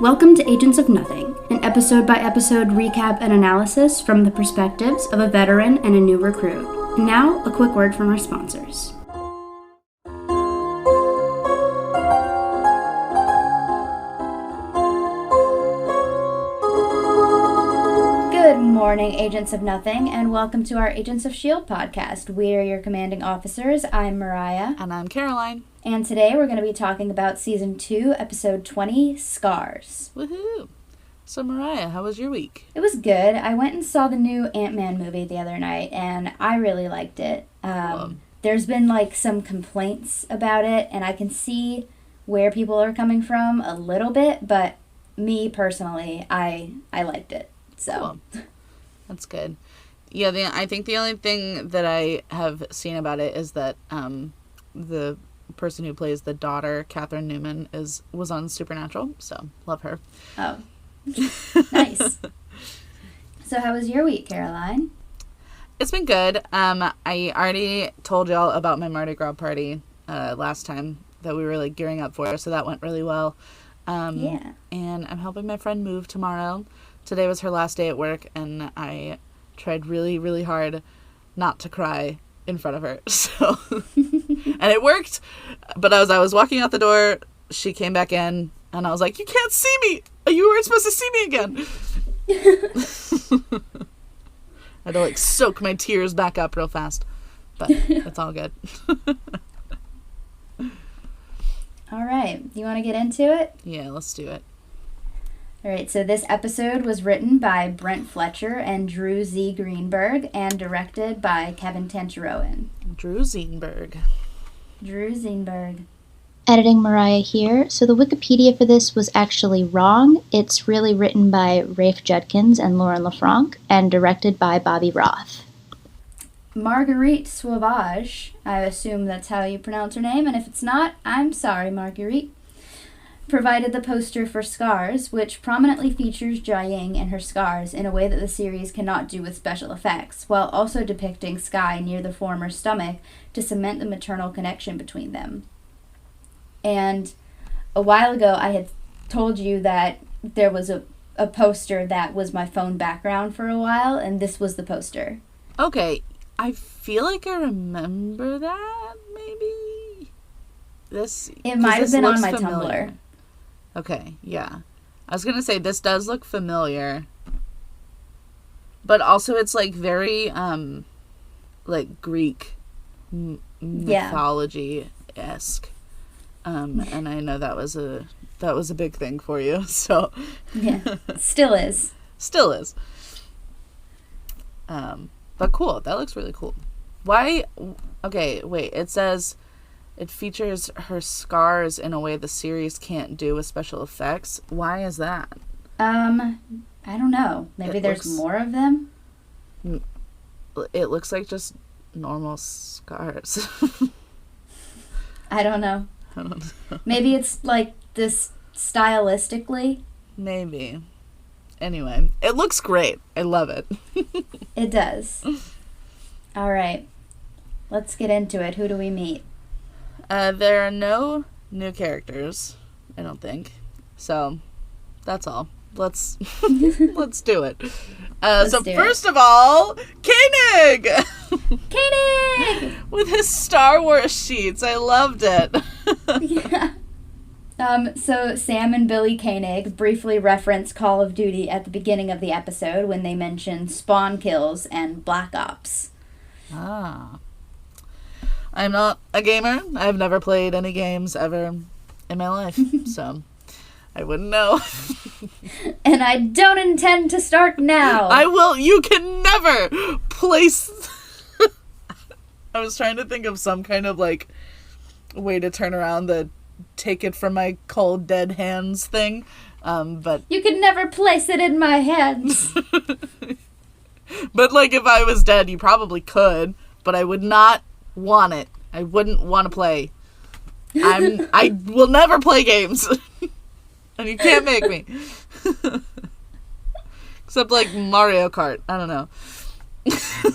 Welcome to Agents of Nothing, an episode-by-episode recap and analysis from the perspectives of a veteran and a new recruit. And now, a quick word from our sponsors. Good morning, Agents of Nothing, and welcome to our Agents of S.H.I.E.L.D. podcast. We're your commanding officers. I'm Mariah. And I'm Caroline. And today we're going to be talking about Season 2, Episode 20, Scars. Woohoo! So Mariah, how was your week? It was good. I went and saw the new Ant-Man movie the other night, and I really liked it. There's been, some complaints about it, and I can see where people are coming from a little bit, but me, personally, I liked it. So Cool. That's good. Yeah, I think the only thing that I have seen about it is that the person who plays the daughter, Catherine Newman, was on Supernatural, so love her. Oh, nice. So how was your week, Caroline? It's been good. I already told y'all about my Mardi Gras party last time that we were gearing up for, so that went really well. Yeah. And I'm helping my friend move tomorrow. Today was her last day at work, and I tried really, really hard not to cry in front of her. So, and it worked. But as I was walking out the door, she came back in, and I was like, "You can't see me. You weren't supposed to see me again." I had to soak my tears back up real fast, but it's all good. All right. You want to get into it? Yeah, let's do it. All right, so this episode was written by Brent Fletcher and Drew Z. Greenberg and directed by Kevin Tancharoen. Drew Zeenberg. Editing Mariah here. So the Wikipedia for this was actually wrong. It's really written by Rafe Judkins and Lauren LaFranc and directed by Bobby Roth. Marguerite Sauvage, I assume that's how you pronounce her name, and if it's not, I'm sorry, Marguerite, provided the poster for Scars, which prominently features Jiaying and her scars in a way that the series cannot do with special effects, while also depicting Sky near the former's stomach to cement the maternal connection between them. And a while ago, I had told you that there was a poster that was my phone background for a while, and this was the poster. Okay, I feel like I remember that, maybe? It might have been on my familiar. Tumblr. Okay, yeah. I was going to say, this does look familiar. But also it's very, Greek mythology-esque. And I know that was a big thing for you, so. Yeah, still is. Still is. But cool, that looks really cool. Why, okay, wait, it says it features her scars in a way the series can't do with special effects. Why is that? I don't know. Maybe there's more of them? It looks like just normal scars. I don't know. Maybe it's this stylistically. Maybe. Anyway, it looks great. I love it. It does. All right. Let's get into it. Who do we meet? There are no new characters, I don't think. So, that's all. Let's do it. First of all, Koenig! Koenig! With his Star Wars sheets. I loved it. Yeah. So Sam and Billy Koenig briefly reference Call of Duty at the beginning of the episode when they mention spawn kills and Black Ops. Ah. I'm not a gamer. I've never played any games ever in my life, so I wouldn't know. And I don't intend to start now. I will. You can never place. I was trying to think of some kind of way to turn around the take it from my cold dead hands thing, but you could never place it in my hands. But if I was dead, you probably could, but I would not want it. I wouldn't want to play. I will never play games. And you can't make me. Except Mario Kart. I don't know.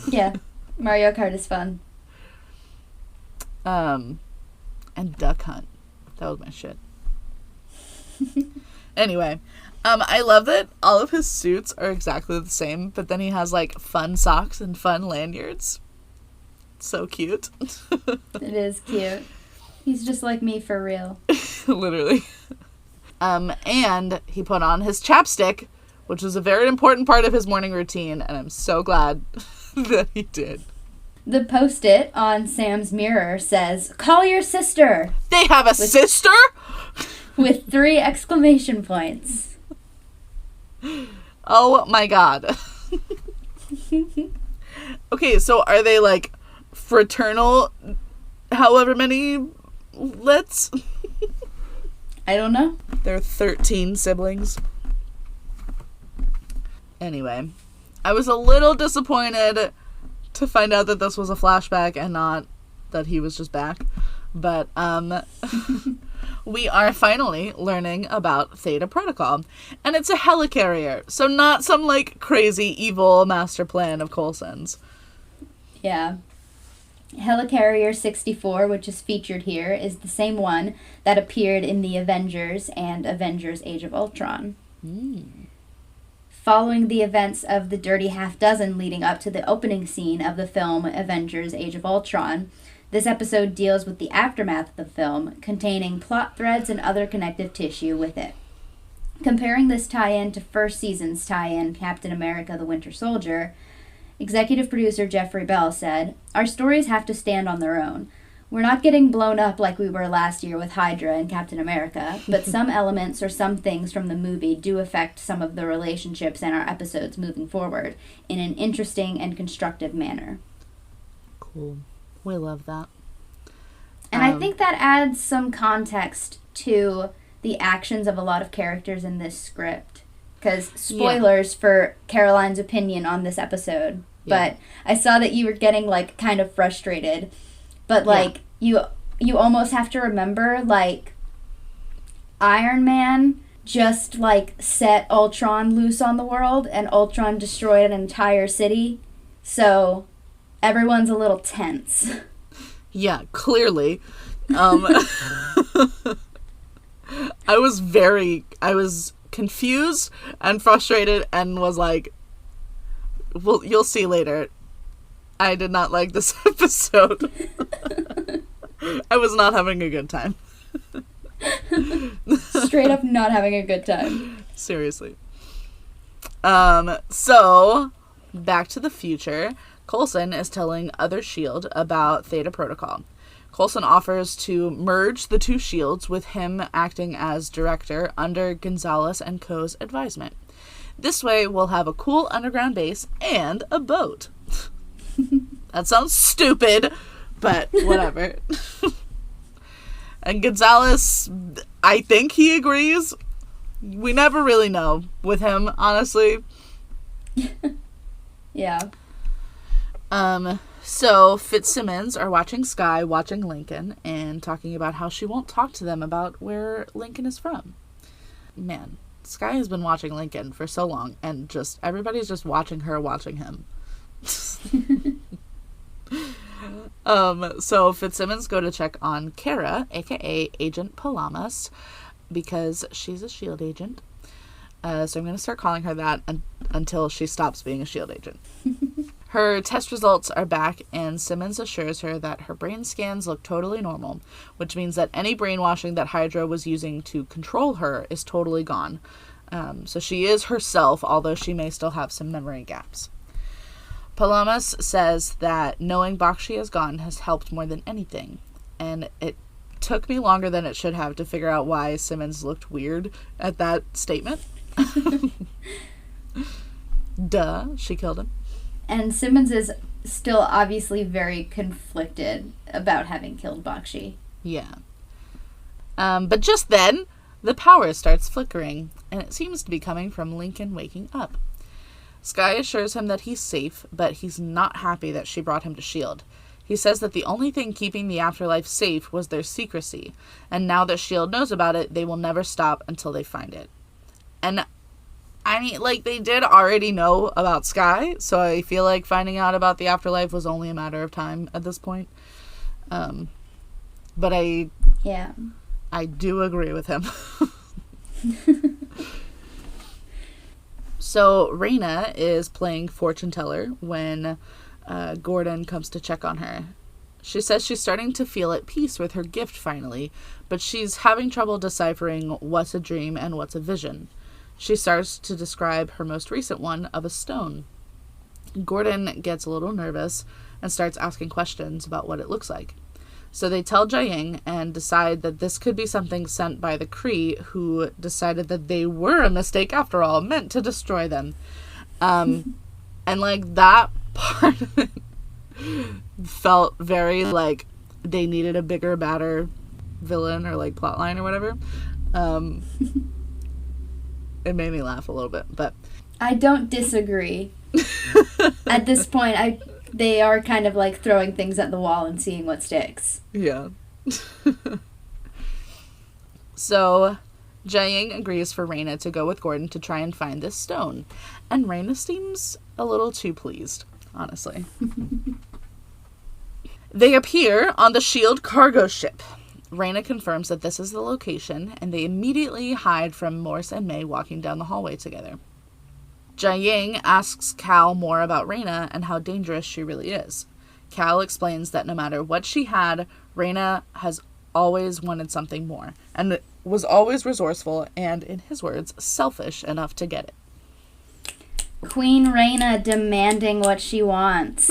Yeah. Mario Kart is fun. And Duck Hunt. That was my shit. Anyway, I love that all of his suits are exactly the same, but then he has, like, fun socks and fun lanyards. So cute. It is cute. He's just like me for real. Literally. And he put on his chapstick, which was a very important part of his morning routine, and I'm so glad that he did. The Post-it on Sam's mirror says, "Call your sister!" They have a sister? With 3 exclamation points. Oh my god. Okay, so are they, like, fraternal however many let's? I don't know. There are 13 siblings. Anyway, I was a little disappointed to find out that this was a flashback and not that he was just back. But, we are finally learning about Theta Protocol. And it's a helicarrier, so not some, like, crazy evil master plan of Coulson's. Yeah. Helicarrier 64, which is featured here, is the same one that appeared in the Avengers and Avengers Age of Ultron. Following the events of the Dirty Half Dozen leading up to the opening scene of the film Avengers Age of Ultron, this episode deals with the aftermath of the film, containing plot threads and other connective tissue with it. Comparing this tie-in to first season's tie-in, Captain America: The Winter Soldier, executive producer Jeffrey Bell said, "Our stories have to stand on their own. We're not getting blown up like we were last year with Hydra and Captain America, but some elements or some things from the movie do affect some of the relationships in our episodes moving forward in an interesting and constructive manner." Cool. We love that. And I think that adds some context to the actions of a lot of characters in this script. Because spoilers for Caroline's opinion on this episode. Yeah. But I saw that you were getting, like, kind of frustrated. But, like, you almost have to remember, like, Iron Man just, like, set Ultron loose on the world, and Ultron destroyed an entire city. So everyone's a little tense. Yeah, clearly. I was confused and frustrated and was like, well, you'll see later. I did not like this episode. I was not having a good time. Straight up not having a good time. Seriously. So, back to the future. Coulson is telling other S.H.I.E.L.D. about Theta Protocol. Coulson offers to merge the two shields with him acting as director under Gonzalez and Co.'s advisement. This way, we'll have a cool underground base and a boat. That sounds stupid, but whatever. And Gonzalez, I think he agrees. We never really know with him, honestly. Yeah. So Fitzsimmons are watching Skye, watching Lincoln, and talking about how she won't talk to them about where Lincoln is from. Man, Skye has been watching Lincoln for so long, and just everybody's just watching her watching him. So Fitzsimmons go to check on Kara, aka Agent Palamas, because she's a S.H.I.E.L.D. agent. So I'm going to start calling her that until she stops being a S.H.I.E.L.D. agent. Her test results are back, and Simmons assures her that her brain scans look totally normal, which means that any brainwashing that Hydra was using to control her is totally gone. So she is herself, although she may still have some memory gaps. Palamas says that knowing Bakshi is gone has helped more than anything, and it took me longer than it should have to figure out why Simmons looked weird at that statement. Duh, she killed him. And Simmons is still obviously very conflicted about having killed Bakshi. Yeah. But just then, the power starts flickering, and it seems to be coming from Lincoln waking up. Skye assures him that he's safe, but he's not happy that she brought him to S.H.I.E.L.D. He says that the only thing keeping the afterlife safe was their secrecy, and now that S.H.I.E.L.D. knows about it, they will never stop until they find it. And, I mean, like, they did already know about Skye, so I feel like finding out about the afterlife was only a matter of time at this point. But I do agree with him. So Raina is playing fortune teller when Gordon comes to check on her. She says she's starting to feel at peace with her gift finally, but she's having trouble deciphering what's a dream and what's a vision. She starts to describe her most recent one of a stone. Gordon gets a little nervous and starts asking questions about what it looks like. So they tell Jiaying and decide that this could be something sent by the Kree, who decided that they were a mistake after all, meant to destroy them. And like that part of it felt very like they needed a bigger, badder villain or like plotline or whatever. It made me laugh a little bit, but I don't disagree. At this point, they are kind of like throwing things at the wall and seeing what sticks. Yeah. So Jiaying agrees for Raina to go with Gordon to try and find this stone, and Raina seems a little too pleased, honestly. They appear on the S.H.I.E.L.D. cargo ship. Raina confirms that this is the location, and they immediately hide from Morse and May walking down the hallway together. Jiaying asks Cal more about Raina and how dangerous she really is. Cal explains that no matter what she had, Raina has always wanted something more, and was always resourceful and, in his words, selfish enough to get it. Queen Raina demanding what she wants.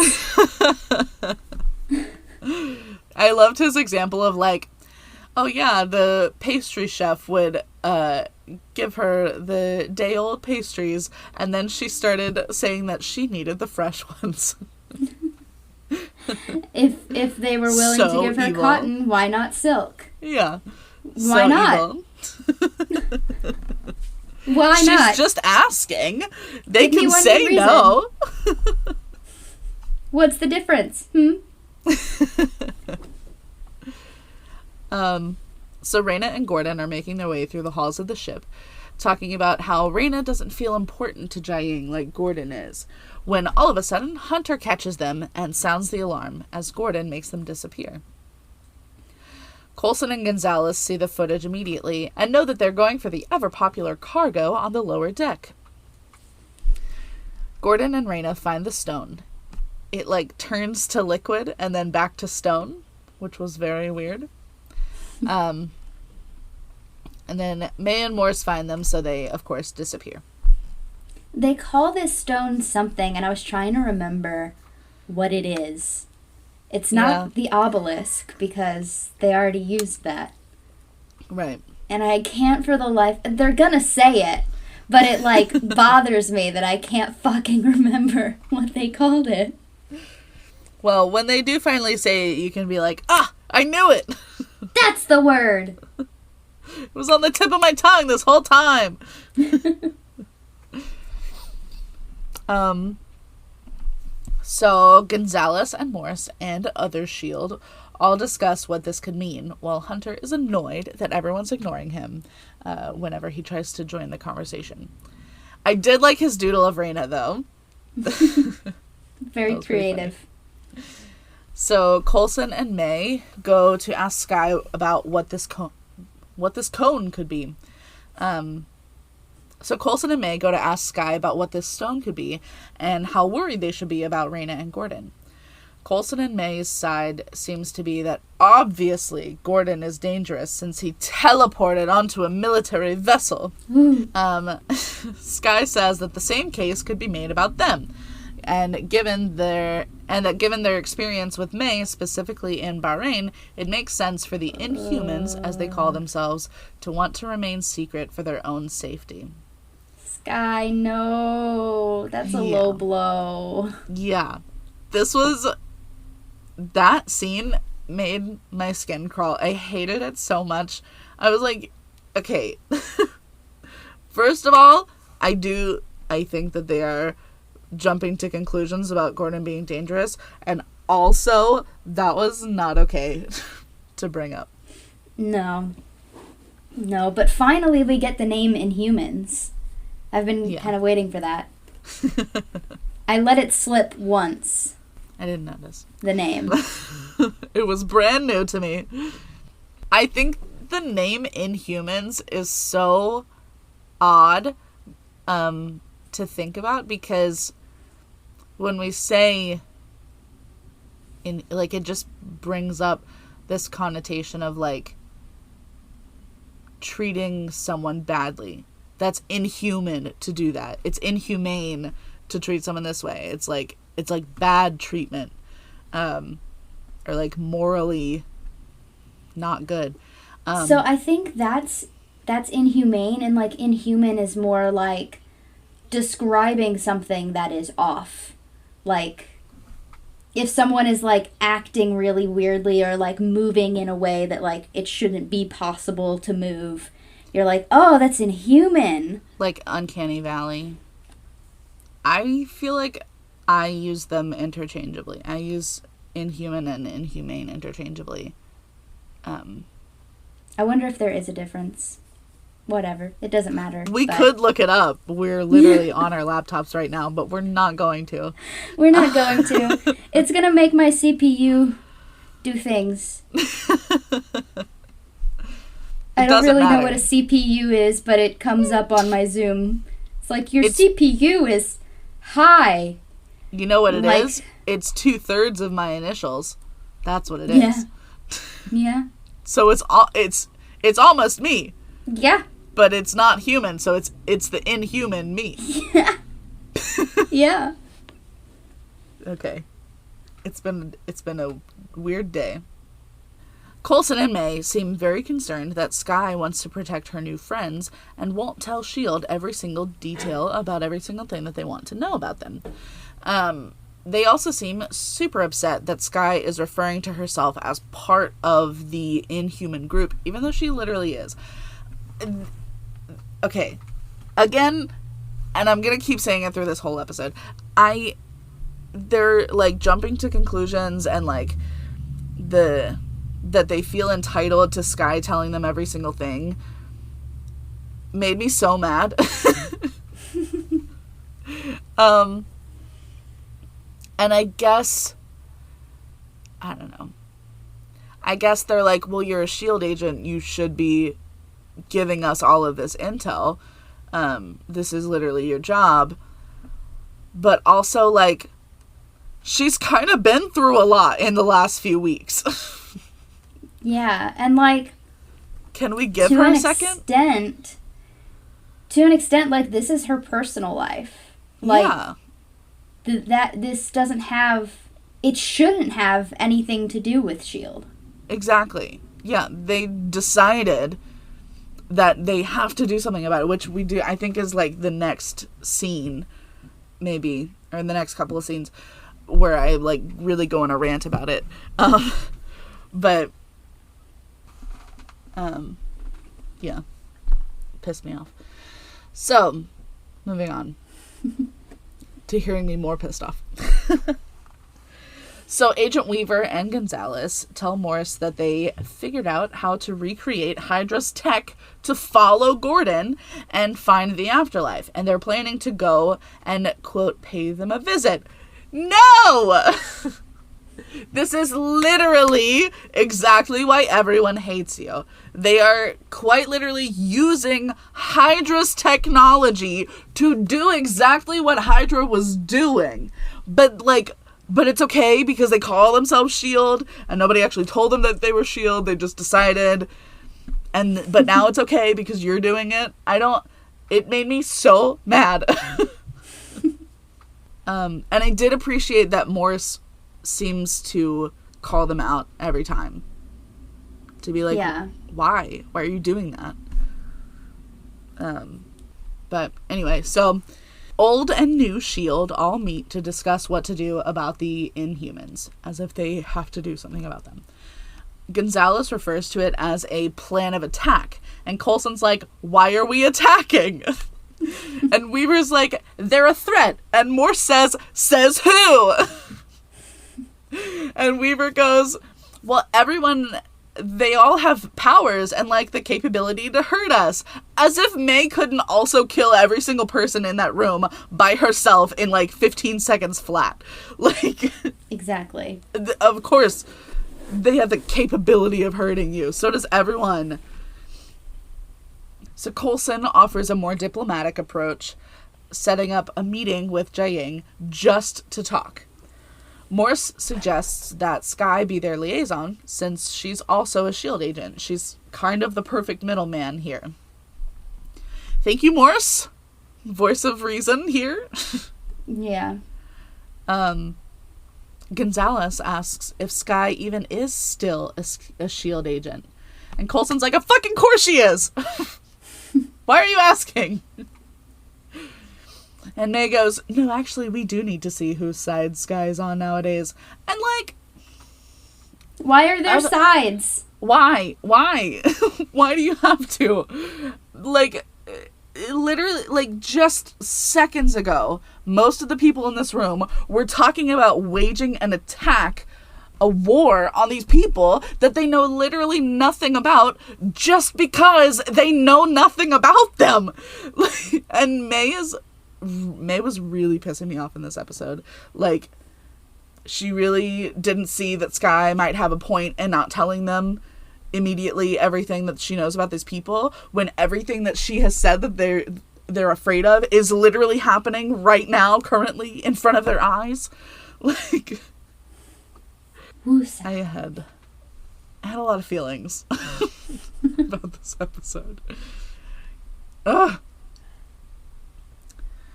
I loved his example of like, oh yeah, the pastry chef would give her the day-old pastries, and then she started saying that she needed the fresh ones. If they were willing to give her evil. cotton, why not silk? Yeah. Why not? Evil. Why not? She's just asking. They Give me can one say good no. What's the difference? So Raina and Gordon are making their way through the halls of the ship, talking about how Raina doesn't feel important to Jiaying like Gordon is, when all of a sudden Hunter catches them and sounds the alarm as Gordon makes them disappear. Coulson and Gonzalez see the footage immediately and know that they're going for the ever-popular cargo on the lower deck. Gordon and Raina find the stone. It, like, turns to liquid and then back to stone, which was very weird. And then May and Morse find them, so they, of course, disappear. They call this stone something, and I was trying to remember what it is. It's not the obelisk, because they already used that. Right. And I can't for the life... They're gonna say it, but it, like, bothers me that I can't fucking remember what they called it. Well, when they do finally say it, you can be like, ah, I knew it! That's the word! It was on the tip of my tongue this whole time! So Gonzalez and Morse and other S.H.I.E.L.D. all discuss what this could mean, while Hunter is annoyed that everyone's ignoring him whenever he tries to join the conversation. I did like his doodle of Raina, though. Very creative. So Coulson and May go to ask Skye about what this cone could be. So Coulson and May go to ask Skye about what this stone could be and how worried they should be about Raina and Gordon. Coulson and May's side seems to be that obviously Gordon is dangerous since he teleported onto a military vessel. Skye says that the same case could be made about them, and given their experience with May, specifically in Bahrain, it makes sense for the Inhumans, as they call themselves, to want to remain secret for their own safety. Skye, no. That's a low blow. Yeah. That scene made my skin crawl. I hated it so much. I was like, okay. First of all, I think that they are jumping to conclusions about Gordon being dangerous, and also that was not okay to bring up. No, but finally we get the name Inhumans. I've been kind of waiting for that. I let it slip once. I didn't notice the name. It was brand new to me. I think the name Inhumans is so odd to to think about, because when we say it just brings up this connotation of, like, treating someone badly. That's inhuman to do that. It's inhumane to treat someone this way. It's like bad treatment, or like morally not good. So I think that's inhumane, and like inhuman is more like describing something that is off. Like, if someone is like acting really weirdly or like moving in a way that like it shouldn't be possible to move, you're like, oh, that's inhuman. Like uncanny valley. I feel like I use them interchangeably. I use inhuman and inhumane interchangeably. I wonder if there is a difference. Whatever. It doesn't matter. We could look it up. We're literally on our laptops right now, but we're not going to. We're not going to. It's going to make my CPU do things. I don't really know what a CPU is, but it comes up on my Zoom. It's like, your CPU is high. You know what it is? It's 2/3 of my initials. That's what it is. Yeah. So it's almost me. Yeah. But it's not human, so it's the inhuman me. Yeah. Yeah. Okay. It's been a weird day. Coulson and May seem very concerned that Skye wants to protect her new friends and won't tell S.H.I.E.L.D. every single detail about every single thing that they want to know about them. They also seem super upset that Skye is referring to herself as part of the Inhuman group, even though she literally is. Okay. Again, and I'm gonna keep saying it through this whole episode, they're, like, jumping to conclusions and, like, that they feel entitled to Skye telling them every single thing made me so mad. And I guess, I don't know. I guess they're like, well, you're a S.H.I.E.L.D. agent. You should be giving us all of this intel. This is literally your job. But also, like, she's kind of been through a lot in the last few weeks. Yeah, and, like, can we give her a second? To an extent, like, this is her personal life. Like, yeah. This doesn't have... It shouldn't have anything to do with S.H.I.E.L.D. Exactly. Yeah, they decided that they have to do something about it, which we do, I think, is, like, the next scene, maybe, or in the next couple of scenes, where I, like, really go on a rant about it. But... yeah, pissed me off. So, moving on to hearing me more pissed off. So, Agent Weaver and Gonzalez tell Morris that they figured out how to recreate Hydra's tech to follow Gordon and find the afterlife, and they're planning to go and, quote, pay them a visit. No! This is literally exactly why everyone hates you. They are quite literally using Hydra's technology to do exactly what Hydra was doing. But it's okay because they call themselves S.H.I.E.L.D. and nobody actually told them that they were S.H.I.E.L.D. They just decided. But now it's okay because you're doing it. It made me so mad. And I did appreciate that Morris seems to call them out every time. To be like, yeah. Why? Why are you doing that? But anyway, so old and new S.H.I.E.L.D. all meet to discuss what to do about the Inhumans, as if they have to do something about them. Gonzalez refers to it as a plan of attack, and Coulson's like, why are we attacking? And Weaver's like, they're a threat, and Morse says who? And Weaver goes, well, they all have powers and, like, the capability to hurt us. As if May couldn't also kill every single person in that room by herself in, like, 15 seconds flat. Like... Exactly. Of course, they have the capability of hurting you. So does everyone. So Coulson offers a more diplomatic approach. setting up a meeting with Jiaying just to talk. Morse suggests that Sky be their liaison, since she's also a S.H.I.E.L.D. agent. She's kind of the perfect middleman here. Thank you, Morse. Voice of reason here. Yeah. Gonzalez asks if Sky even is still a S.H.I.E.L.D. agent. And Coulson's like, of fucking course she is! Why are you asking? And May goes, no, actually, we do need to see whose side Sky's on nowadays. And, like... Why are there sides? Why? Why? Why do you have to? Like, literally, like, just seconds ago, most of the people in this room were talking about waging an attack, a war on these people that they know literally nothing about just because they know nothing about them. And May was really pissing me off in this episode. Like, she really didn't see that Sky might have a point in not telling them immediately everything that she knows about these people, when everything that she has said that they're afraid of is literally happening right now, currently, in front of their eyes. Like, I had a lot of feelings about this episode. Ugh.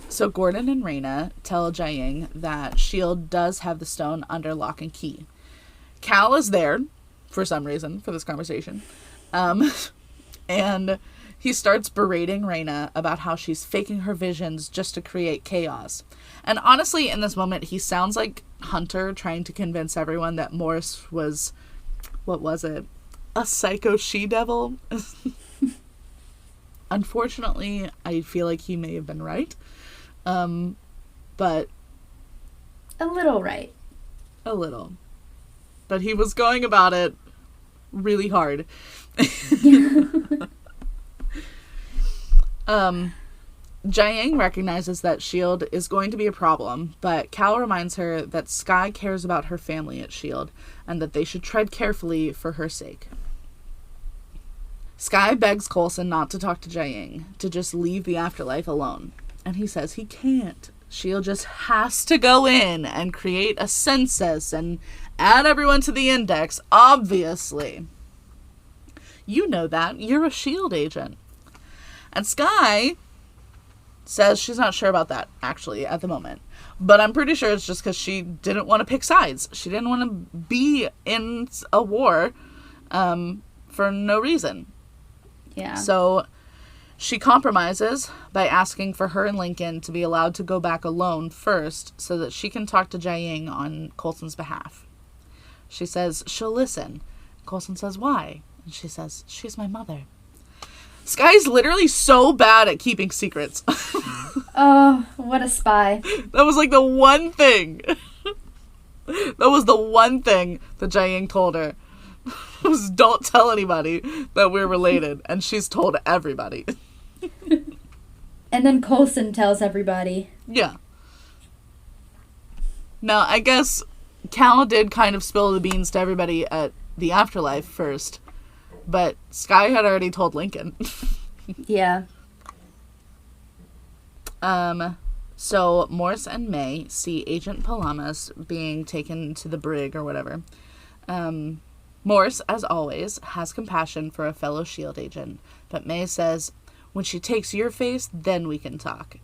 So Gordon and Raina tell Jiaying that S.H.I.E.L.D. does have the stone under lock and key. Cal is there, for some reason, for this conversation. And he starts berating Raina about how she's faking her visions just to create chaos. And honestly, in this moment, he sounds like Hunter trying to convince everyone that Morse was, what was it? A psycho she-devil? Unfortunately, I feel like he may have been right. But... A little right. A little. But he was going about it really hard. Jiaying recognizes that S.H.I.E.L.D. is going to be a problem, but Cal reminds her that Sky cares about her family at S.H.I.E.L.D. and that they should tread carefully for her sake. Sky begs Coulson not to talk to Jiaying, to just leave the afterlife alone. And he says he can't. S.H.I.E.L.D. just has to go in and create a census and add everyone to the index, obviously. You know that. You're a S.H.I.E.L.D. agent. And Sky says she's not sure about that, actually, at the moment. But I'm pretty sure it's just because she didn't want to pick sides. She didn't want to be in a war for no reason. Yeah. So she compromises by asking for her and Lincoln to be allowed to go back alone first so that she can talk to Jiaying on Coulson's behalf. She says she'll listen. Coulson says, why? And she says, she's my mother. Sky's literally so bad at keeping secrets. Oh, what a spy. That was like the one thing. That was the one thing that Jiaying told her. Was don't tell anybody that we're related. And she's told everybody. And then Coulson tells everybody. Yeah. Now, I guess Cal did kind of spill the beans to everybody at the afterlife first. But Sky had already told Lincoln. Yeah. So Morse and May see Agent Palamas being taken to the brig or whatever. Morse, as always, has compassion for a fellow S.H.I.E.L.D. agent. But May says, when she takes your face, then we can talk.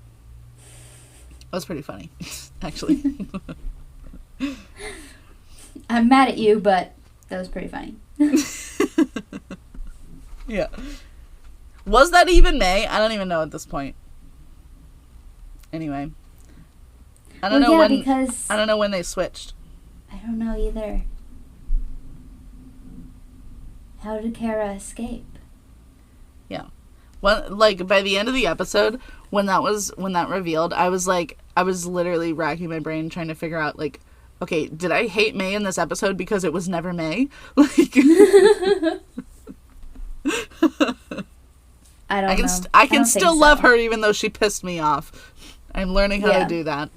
That was pretty funny, actually. I'm mad at you, but that was pretty funny. Yeah. Was that even May? I don't even know at this point. Anyway. I don't know when they switched. I don't know either. How did Kara escape? Yeah. Well, like, by the end of the episode, when that revealed, I was literally racking my brain trying to figure out, like, okay, did I hate May in this episode because it was never May? Like, I don't know. I can still love her even though she pissed me off. I'm learning how to do that.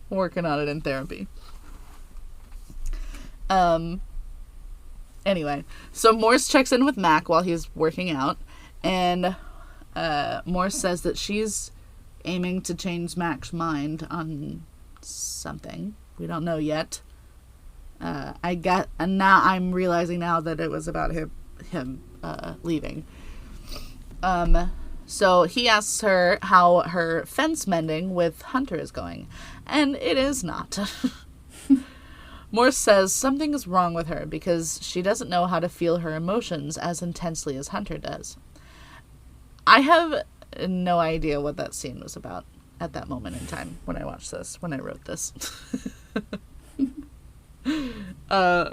Working on it in therapy. Anyway, so Morse checks in with Mac while he's working out, and Morse says that she's aiming to change Mac's mind on something. We don't know yet. And now I'm realizing now that it was about him leaving. So he asks her how her fence mending with Hunter is going, and it is not. Morse says something is wrong with her because she doesn't know how to feel her emotions as intensely as Hunter does. I have no idea what that scene was about at that moment in time when I watched this, when I wrote this.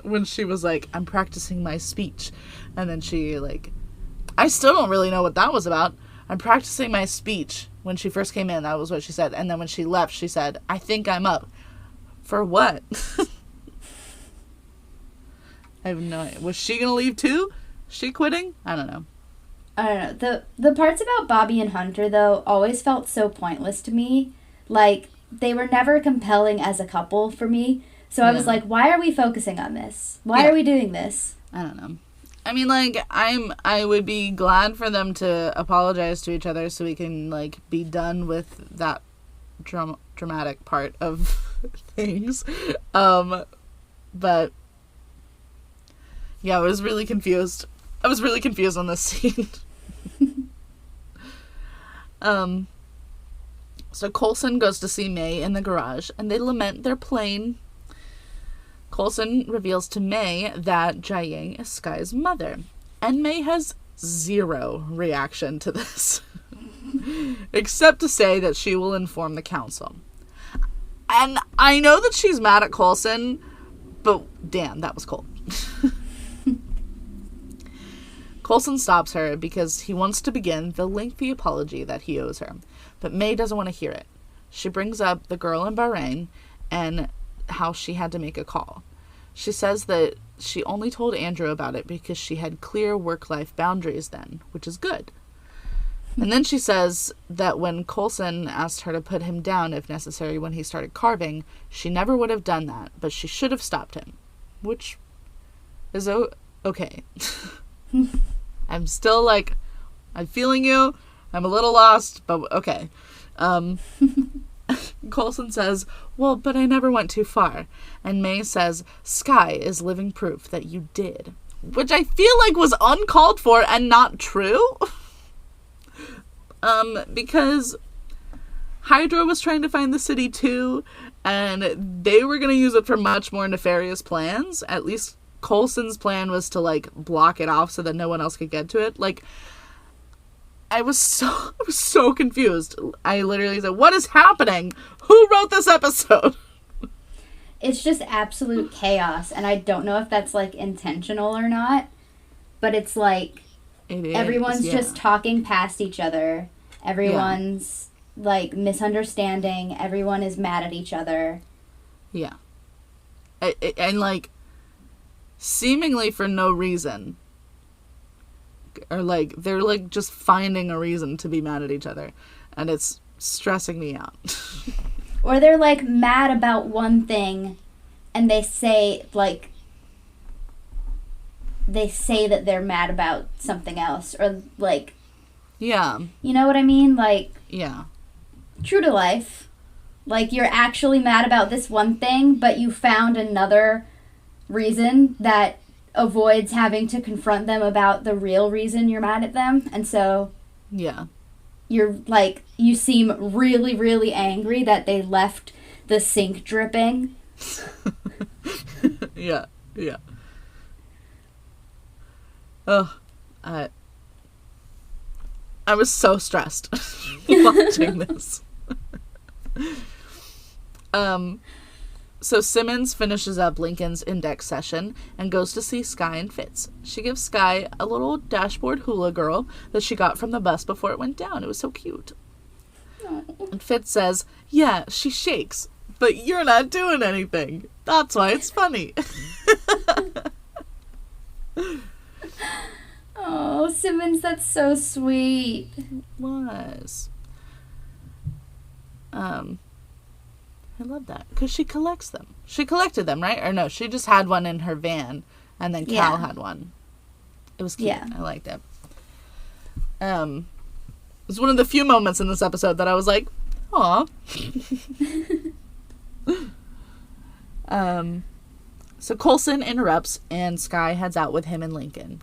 When she was like, I'm practicing my speech, and then she like, I still don't really know what that was about. I'm practicing my speech. When she first came in, that was what she said. And then when she left, she said, I think I'm up. For what? I have no idea. Was she going to leave too? She quitting? I don't know. I don't know. The parts about Bobby and Hunter, though, always felt so pointless to me. Like, they were never compelling as a couple for me. So I was like, why are we focusing on this? Why are we doing this? I don't know. I mean, like, I would be glad for them to apologize to each other so we can, like, be done with that dramatic part of things. But, yeah, I was really confused. I was really confused on this scene. So Coulson goes to see May in the garage, and they lament their plane. Coulson reveals to May that Jiaying is Sky's mother, and May has zero reaction to this, except to say that she will inform the council. And I know that she's mad at Coulson, but damn, that was cold. Coulson stops her because he wants to begin the lengthy apology that he owes her, but May doesn't want to hear it. She brings up the girl in Bahrain and how she had to make a call. She says that she only told Andrew about it because she had clear work-life boundaries then, which is good. And then she says that when Coulson asked her to put him down if necessary when he started carving, she never would have done that, but she should have stopped him, which is okay. I'm still like, I'm feeling you. I'm a little lost, but okay. Coulson says, well, but I never went too far. And May says, Sky is living proof that you did. Which I feel like was uncalled for and not true. Because Hydra was trying to find the city too, and they were going to use it for much more nefarious plans. At least Coulson's plan was to, like, block it off so that no one else could get to it. Like, I was so confused. I literally said, what is happening? Who wrote this episode? It's just absolute chaos, and I don't know if that's, like, intentional or not, but it's like everyone's just talking past each other. Everyone's, like, misunderstanding. Everyone is mad at each other. Yeah. And, like, seemingly for no reason. Or, like, they're, like, just finding a reason to be mad at each other. And it's stressing me out. Or they're, like, mad about one thing, and they say, like, that they're mad about something else. Or, like... Yeah. You know what I mean? Like... Yeah. True to life. Like, you're actually mad about this one thing, but you found another reason that avoids having to confront them about the real reason you're mad at them. And so... Yeah. You're, like, you seem really, really angry that they left the sink dripping. Yeah. Oh, I was so stressed watching this. So Simmons finishes up Lincoln's index session and goes to see Sky and Fitz. She gives Sky a little dashboard hula girl that she got from the bus before it went down. It was so cute. Aww. And Fitz says, yeah, she shakes, but you're not doing anything. That's why it's funny. Oh, Simmons, that's so sweet. It was. I love that because she collects them. She collected them, right? Or no, she just had one in her van, and then Cal had one. It was cute. Yeah. I liked it. was one of the few moments in this episode that I was like, aw. So Coulson interrupts, and Skye heads out with him and Lincoln.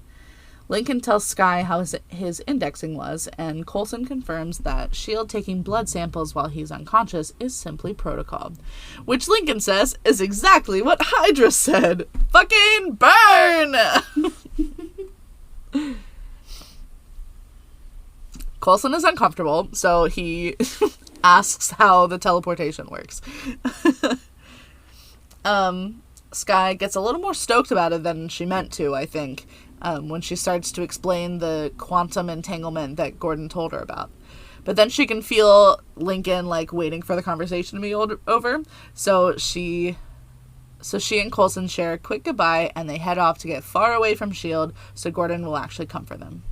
Lincoln tells Skye how his indexing was, and Coulson confirms that S.H.I.E.L.D. taking blood samples while he's unconscious is simply protocol. Which Lincoln says is exactly what Hydra said. Fucking burn! Coulson is uncomfortable, so he asks how the teleportation works. Skye gets a little more stoked about it than she meant to, I think, when she starts to explain the quantum entanglement that Gordon told her about. But then she can feel Lincoln, like, waiting for the conversation to be over, so she and Coulson share a quick goodbye, and they head off to get far away from S.H.I.E.L.D. so Gordon will actually come for them.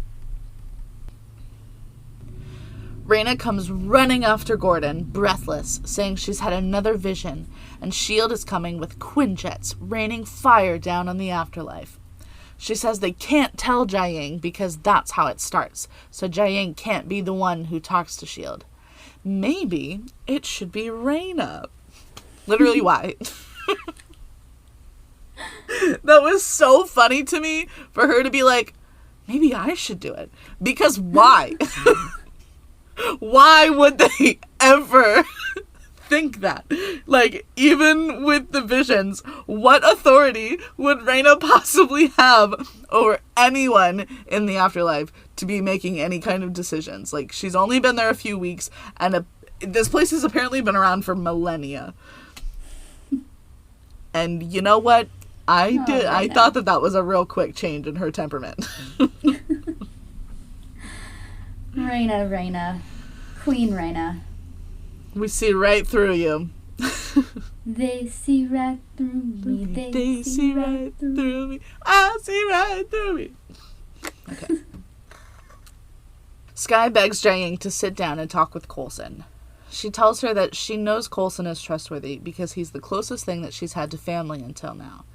Raina comes running after Gordon, breathless, saying she's had another vision, and S.H.I.E.L.D. is coming with Quinjets, raining fire down on the afterlife. She says they can't tell Jiaying because that's how it starts, so Jiaying can't be the one who talks to S.H.I.E.L.D. Maybe it should be Raina. Literally, why? That was so funny to me for her to be like, maybe I should do it. Because why? Why would they ever think that? Like, even with the visions, what authority would Raina possibly have over anyone in the afterlife to be making any kind of decisions? Like, she's only been there a few weeks, and this place has apparently been around for millennia. And you know what? I thought that was a real quick change in her temperament. Raina. Queen Raina. We see right through you. They see right through me. They see right through me. I see right through me. Okay. Skye begs Jiaying to sit down and talk with Coulson. She tells her that she knows Coulson is trustworthy because he's the closest thing that she's had to family until now.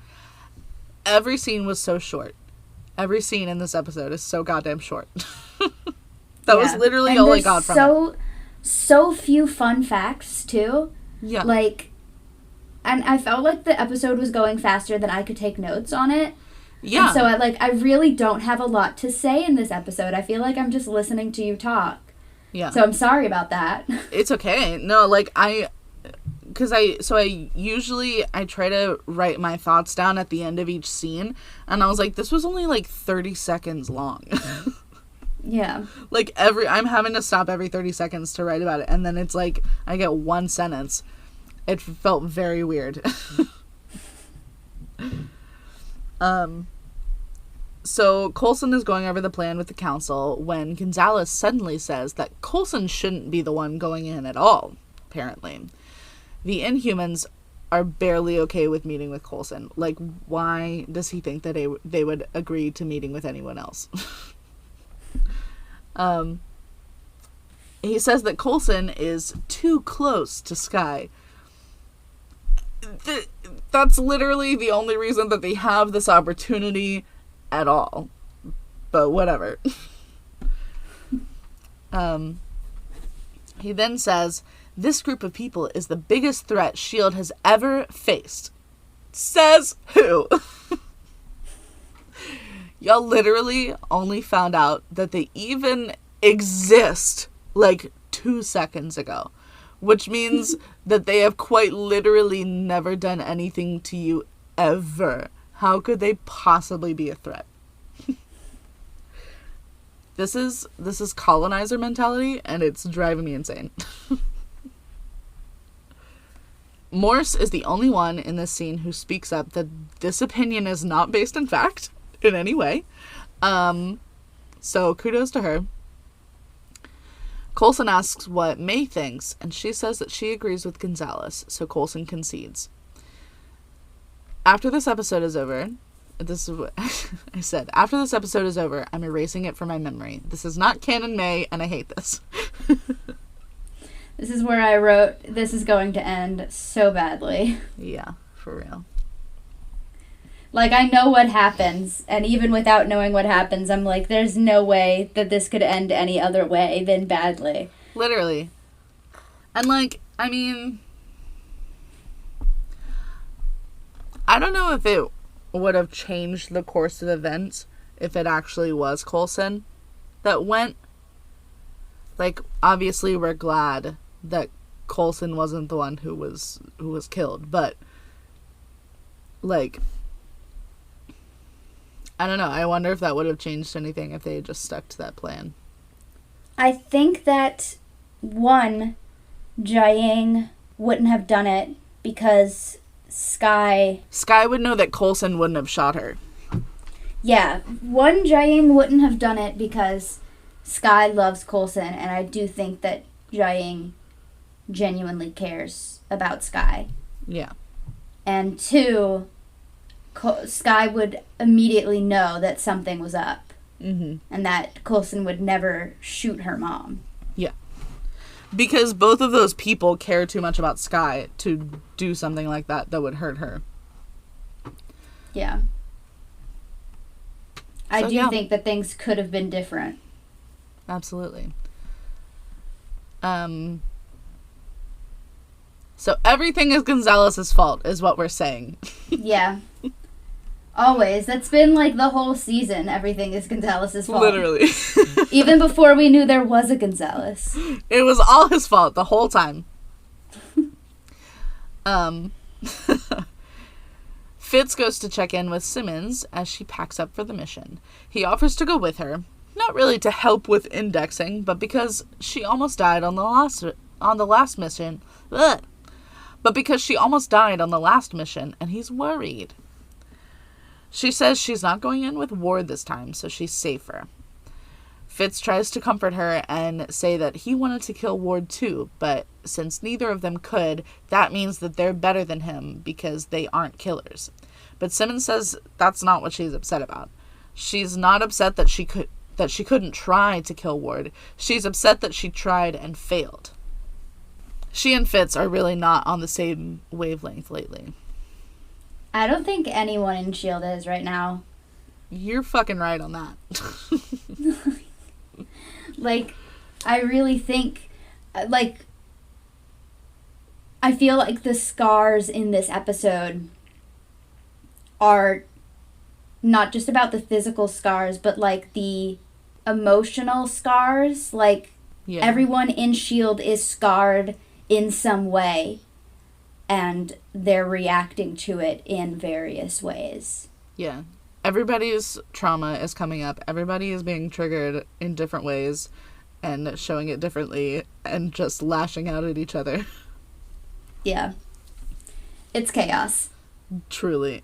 Every scene was so short. Every scene in this episode is so goddamn short. That was literally all I got from it. So few fun facts, too. Yeah. Like, and I felt like the episode was going faster than I could take notes on it. Yeah. And so I really don't have a lot to say in this episode. I feel like I'm just listening to you talk. Yeah. So I'm sorry about that. It's okay. No, like, I usually try to write my thoughts down at the end of each scene, and I was like, this was only like 30 seconds long. Yeah. Like, I'm having to stop every 30 seconds to write about it, and then it's like, I get one sentence. It felt very weird. So Coulson is going over the plan with the council when Gonzalez suddenly says that Coulson shouldn't be the one going in at all, apparently. The Inhumans are barely okay with meeting with Coulson. Like, why does he think that they would agree to meeting with anyone else? He says that Coulson is too close to Skye. That's literally the only reason that they have this opportunity at all. But whatever. He then says, this group of people is the biggest threat S.H.I.E.L.D. has ever faced. Says who? Y'all literally only found out that they even exist like 2 seconds ago, which means that they have quite literally never done anything to you ever. How could they possibly be a threat? This is colonizer mentality, and it's driving me insane. Morse is the only one in this scene who speaks up that this opinion is not based in fact in any way. So kudos to her. Coulson asks what May thinks, and she says that she agrees with Gonzalez, so Coulson concedes. After this episode is over, this is what I said. After this episode is over, I'm erasing it from my memory. This is not canon May, and I hate this. This is where I wrote, this is going to end so badly. Yeah, for real. Like, I know what happens, and even without knowing what happens, I'm like, there's no way that this could end any other way than badly. Literally. And, like, I mean, I don't know if it would have changed the course of events if it actually was Coulson that went. Like, obviously we're glad that Coulson wasn't the one who was killed, but, like, I don't know. I wonder if that would have changed anything if they had just stuck to that plan. I think that, one, Jiaying wouldn't have done it because Sky would know that Coulson wouldn't have shot her. Yeah, one, Jiaying wouldn't have done it because Sky loves Coulson, and I do think that Jiaying genuinely cares about Sky. Yeah. And two, Sky would immediately know that something was up. Mm-hmm. And that Coulson would never shoot her mom. Yeah. Because both of those people care too much about Sky to do something like that would hurt her. Yeah. I do think that things could have been different. Absolutely. So everything is Gonzalez's fault, is what we're saying. Yeah. Always. That's been like the whole season. Everything is Gonzalez's fault. Literally. Even before we knew there was a Gonzalez. It was all his fault the whole time. Fitz goes to check in with Simmons as she packs up for the mission. He offers to go with her, not really to help with indexing, but because she almost died on the last mission. Ugh. But because she almost died on the last mission, and he's worried. She says she's not going in with Ward this time, so she's safer. Fitz tries to comfort her and say that he wanted to kill Ward too, but since neither of them could, that means that they're better than him because they aren't killers. But Simmons says that's not what she's upset about. She's not upset that she couldn't try to kill Ward. She's upset that she tried and failed. She and Fitz are really not on the same wavelength lately. I don't think anyone in S.H.I.E.L.D. is right now. You're fucking right on that. Like, I really think, like, I feel like the scars in this episode are not just about the physical scars, but, like, the emotional scars. Like, everyone in S.H.I.E.L.D. is scarred in some way, and they're reacting to it in various ways. Yeah. Everybody's trauma is coming up. Everybody is being triggered in different ways and showing it differently and just lashing out at each other. Yeah. It's chaos. Truly.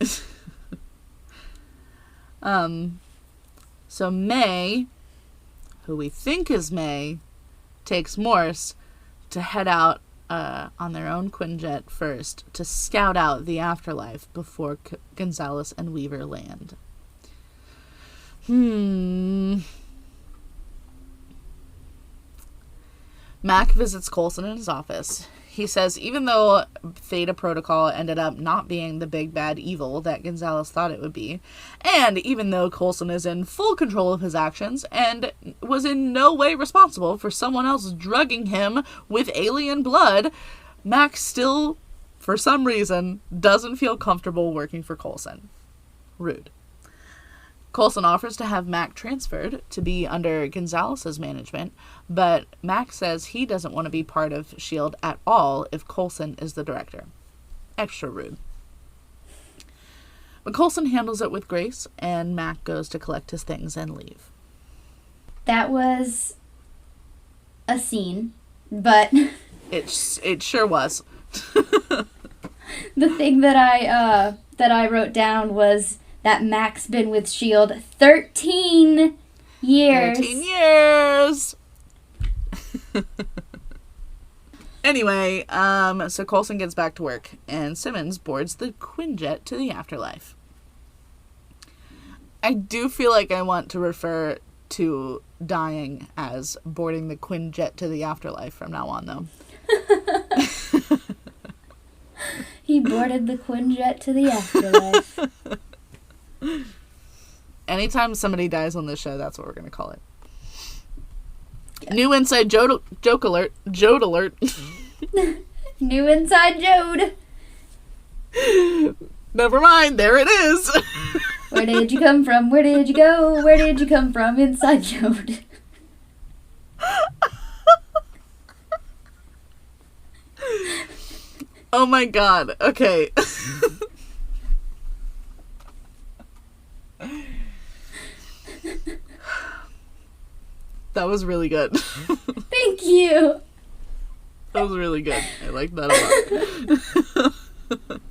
So May, who we think is May, takes Morse to head out on their own Quinjet first to scout out the afterlife before Gonzalez and Weaver land. Mac visits Coulson in his office. He says even though Theta Protocol ended up not being the big bad evil that Gonzalez thought it would be, and even though Coulson is in full control of his actions and was in no way responsible for someone else drugging him with alien blood, Mac still, for some reason, doesn't feel comfortable working for Coulson. Rude. Coulson offers to have Mac transferred to be under Gonzalez's management, but Mac says he doesn't want to be part of S.H.I.E.L.D. at all if Coulson is the director. Extra rude. But Coulson handles it with grace, and Mac goes to collect his things and leave. That was a scene, but... It sure was. The thing that I wrote down was that Mac's been with S.H.I.E.L.D. 13 years. 13 years! Anyway, so Coulson gets back to work, and Simmons boards the Quinjet to the afterlife. I do feel like I want to refer to dying as boarding the Quinjet to the afterlife from now on, though. He boarded the Quinjet to the afterlife. Anytime somebody dies on this show, that's what we're going to call it. Yeah. New inside joke alert. Jode alert. New inside Jode. Never mind. There it is. Where did you come from? Where did you go? Where did you come from? Inside Jode. Oh my god. Okay. That was really good. Thank you. That was really good. I like that a lot.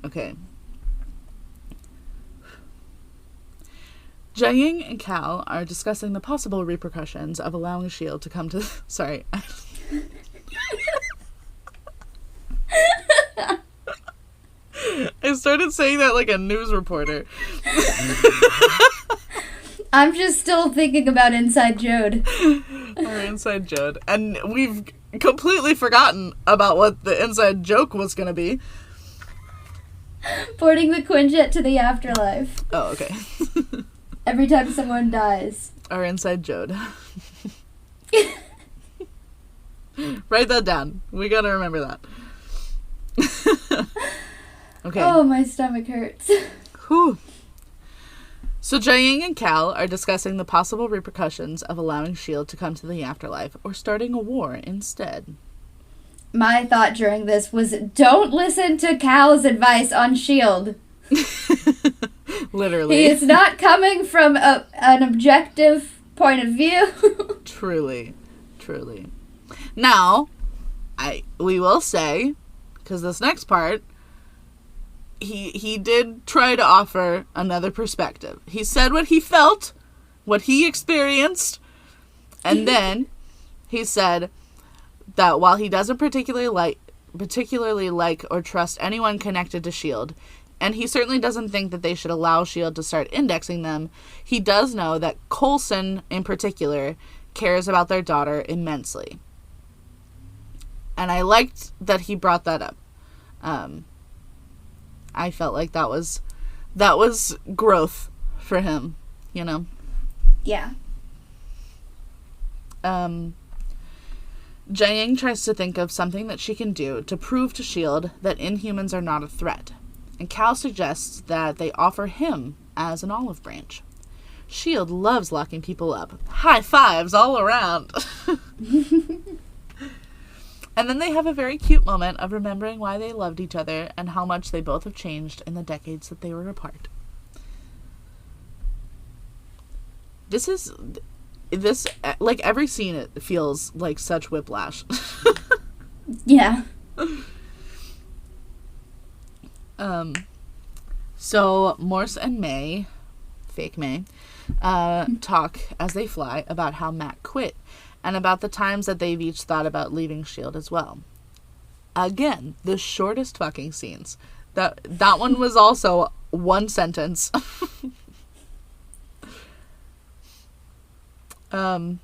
Okay. Jiaying and Cal are discussing the possible repercussions of allowing S.H.I.E.L.D. to come to... Sorry. I started saying that like a news reporter. I'm just still thinking about Inside Jode. Or Inside Jode. And we've completely forgotten about what the inside joke was going to be. Porting the Quinjet to the afterlife. Oh, okay. Every time someone dies. Our Inside Jode. Write that down. We got to remember that. Okay. Oh, my stomach hurts. Whew. So Jiaying and Cal are discussing the possible repercussions of allowing S.H.I.E.L.D. to come to the afterlife or starting a war instead. My thought during this was, don't listen to Cal's advice on S.H.I.E.L.D. Literally. He is not coming from an objective point of view. Truly. Truly. Now, we will say, because this next part, he did try to offer another perspective. He said what he felt, what he experienced, and then he said that while he doesn't particularly like or trust anyone connected to S.H.I.E.L.D., and he certainly doesn't think that they should allow S.H.I.E.L.D. to start indexing them, he does know that Coulson, in particular, cares about their daughter immensely. And I liked that he brought that up. I felt like that was growth for him, you know? Yeah. Jiaying tries to think of something that she can do to prove to S.H.I.E.L.D. that Inhumans are not a threat. And Cal suggests that they offer him as an olive branch. S.H.I.E.L.D. loves locking people up. High fives all around. And then they have a very cute moment of remembering why they loved each other and how much they both have changed in the decades that they were apart. This, like, every scene, it feels like such whiplash. Yeah. So Morse and May, fake May, talk as they fly about how Matt quit and about the times that they've each thought about leaving S.H.I.E.L.D. as well. Again, the shortest fucking scenes. That one was also one sentence. So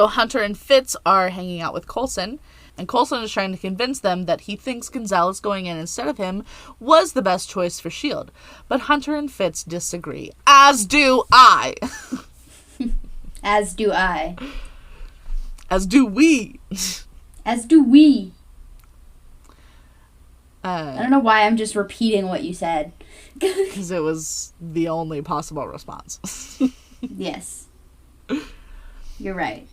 Hunter and Fitz are hanging out with Coulson, and Coulson is trying to convince them that he thinks Gonzalez going in instead of him was the best choice for S.H.I.E.L.D. But Hunter and Fitz disagree. As do I! As do I. As do we. As do we. I don't know why I'm just repeating what you said. Because it was the only possible response. Yes. You're right.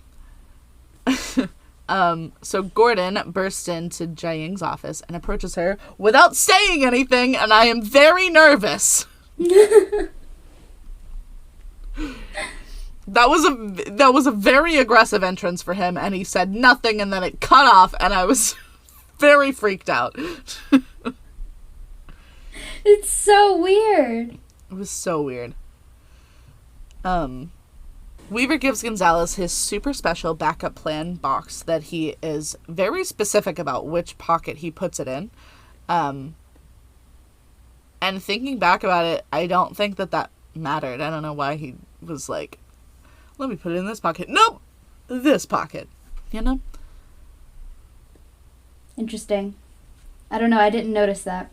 So Gordon bursts into Jiaying's office and approaches her without saying anything, and I am very nervous. That was a very aggressive entrance for him, and he said nothing, and then it cut off, and I was very freaked out. It's so weird. It was so weird. Weaver gives Gonzalez his super special backup plan box that he is very specific about which pocket he puts it in. And thinking back about it, I don't think that mattered. I don't know why he was like, let me put it in this pocket. Nope! This pocket. You know? Interesting. I don't know. I didn't notice that.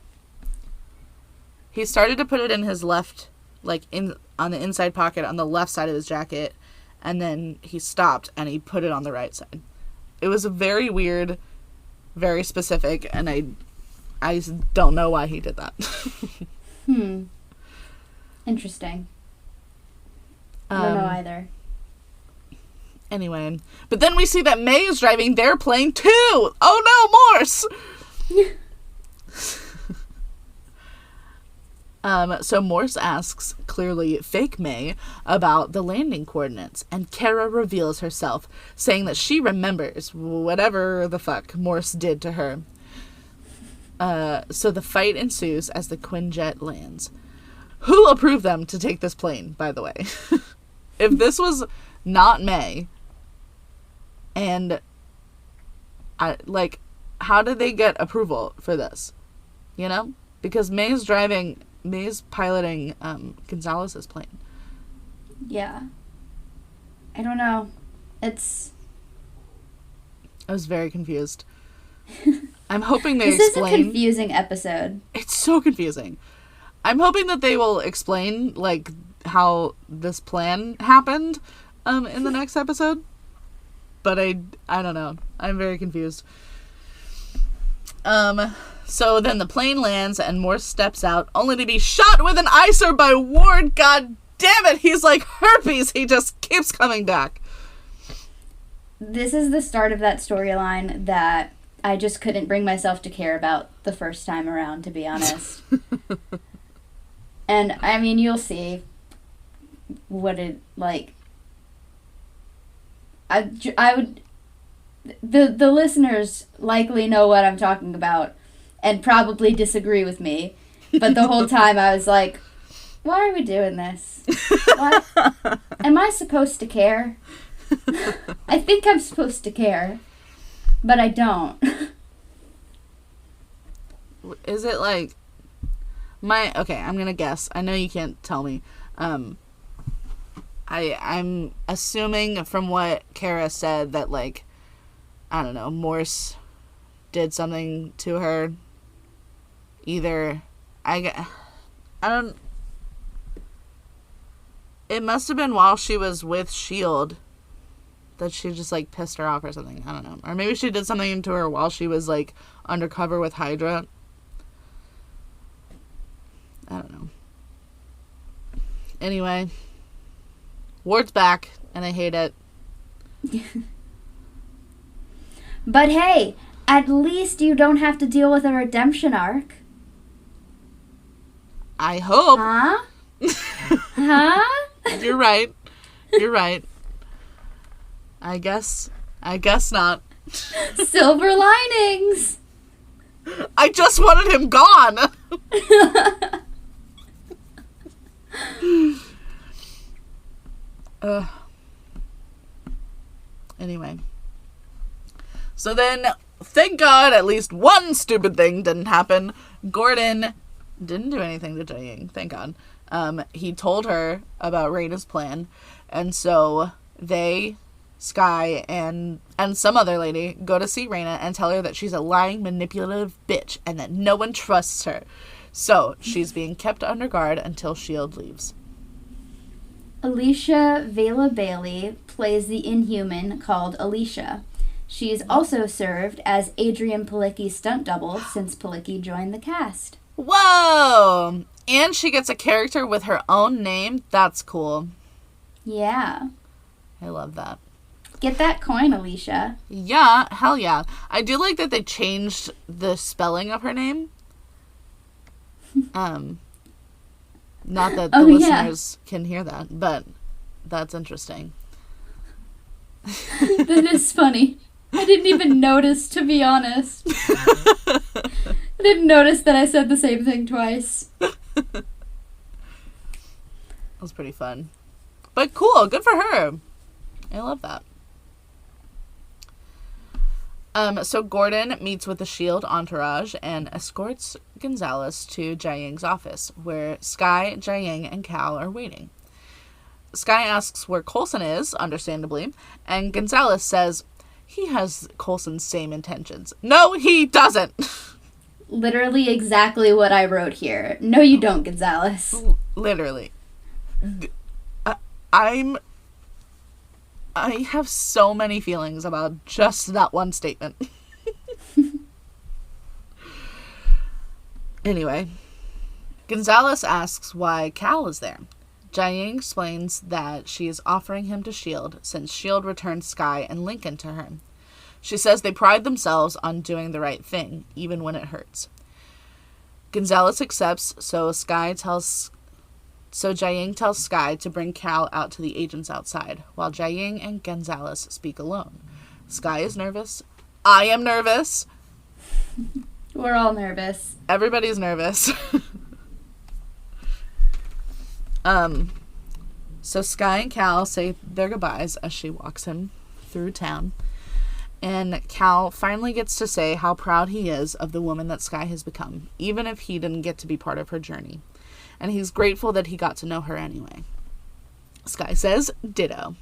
he started to put it in his left, like, on the inside pocket on the left side of his jacket, and then he stopped and he put it on the right side. It was a very weird, very specific, and I don't know why he did that. Interesting. I don't know either. Anyway, but then we see that May is driving their plane too. Oh no, Morse! So Morse asks, clearly fake May, about the landing coordinates, and Kara reveals herself, saying that she remembers whatever the fuck Morse did to her. So the fight ensues as the Quinjet lands. Who approved them to take this plane, by the way? If this was not May, and how did they get approval for this? You know? Because May's piloting Gonzalez's plane. Yeah. I don't know. I was very confused. I'm hoping they explain. This is a confusing episode. It's so confusing. I'm hoping that they will explain, like, how this plan happened in the next episode. But I don't know. I'm very confused. So then the plane lands and Morse steps out, only to be shot with an icer by Ward. God damn it, he's like herpes. He just keeps coming back. This is the start of that storyline that I just couldn't bring myself to care about the first time around, to be honest. And, I mean, you'll see what it, like... I would... The listeners likely know what I'm talking about and probably disagree with me. But the whole time I was like, why are we doing this? Why? Am I supposed to care? I think I'm supposed to care, but I don't. Is it like... Okay, I'm gonna guess. I know you can't tell me. I'm assuming from what Kara said that, like, I don't know, Morse did something to her. Either I don't. It must have been while she was with S.H.I.E.L.D. that she just, like, pissed her off or something. I don't know. Or maybe she did something to her while she was, like, undercover with Hydra. I don't know. Anyway, Ward's back, and I hate it. But hey, at least you don't have to deal with a redemption arc. I hope. Huh? Huh? You're right. You're right. I guess not. Silver linings. I just wanted him gone. Anyway. So then, thank God, at least one stupid thing didn't happen. Gordon didn't do anything to Jiaying, thank God. He told her about Raina's plan, and so they, Sky, and some other lady go to see Raina and tell her that she's a lying, manipulative bitch and that no one trusts her. So, she's being kept under guard until S.H.I.E.L.D. leaves. Alicia Vela Bailey plays the Inhuman called Alicia. She's also served as Adrian Palicki's stunt double since Palicki joined the cast. Whoa! And she gets a character with her own name. That's cool. Yeah. I love that. Get that coin, Alicia. Yeah, hell yeah. I do like that they changed the spelling of her name. Not that the listeners can hear that, but that's interesting. That is funny. I didn't even notice, to be honest. I didn't notice that I said the same thing twice. That was pretty fun. But cool, good for her. I love that. So Gordon meets with the S.H.I.E.L.D. entourage and escorts Gonzalez to Jiaying's office, where Sky, Jiaying, and Cal are waiting. Sky asks where Coulson is, understandably, and Gonzalez says he has Coulson's same intentions. No, he doesn't! literally exactly what I wrote here. No, you don't, Gonzalez. Literally. I have so many feelings about just that one statement. Anyway, Gonzalez asks why Cal is there. Jiaying explains that she is offering him to S.H.I.E.L.D. since S.H.I.E.L.D. returned Sky and Lincoln to her. She says they pride themselves on doing the right thing, even when it hurts. Gonzalez accepts, so Jiaying tells Sky to bring Cal out to the agents outside, while Jiaying and Gonzalez speak alone. Sky is nervous. I am nervous. We're all nervous. Everybody's nervous. So Sky and Cal say their goodbyes as she walks him through town. And Cal finally gets to say how proud he is of the woman that Sky has become, even if he didn't get to be part of her journey. And he's grateful that he got to know her anyway. Sky says, ditto.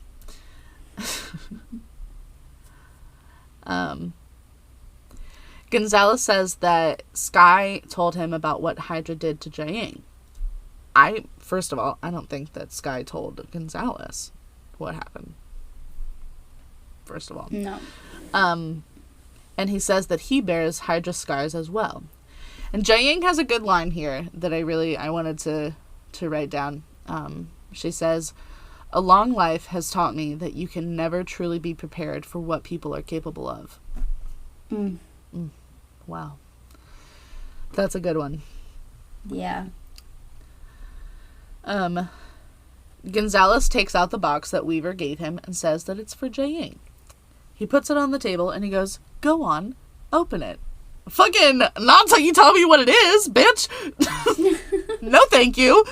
Gonzalez says that Sky told him about what Hydra did to Jiaying. First of all, I don't think that Sky told Gonzalez what happened. First of all. No. And he says that he bears Hydra scars as well. And Jiaying has a good line here that I wanted to write down. She says, a long life has taught me that you can never truly be prepared for what people are capable of. Wow. That's a good one. Yeah. Gonzalez takes out the box that Weaver gave him and says that it's for Jiaying. He puts it on the table and he goes, go on, open it. Fucking not until you tell me what it is, bitch. No thank you.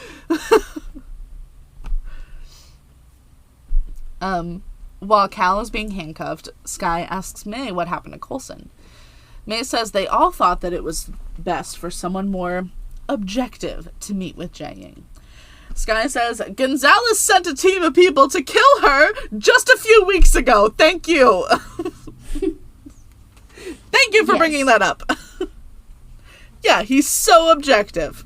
While Cal is being handcuffed, Sky asks May what happened to Coulson. May says they all thought that it was best for someone more objective to meet with Jiaying. Sky says, Gonzalez sent a team of people to kill her just a few weeks ago. Thank you. Thank you for bringing that up. Yeah, he's so objective.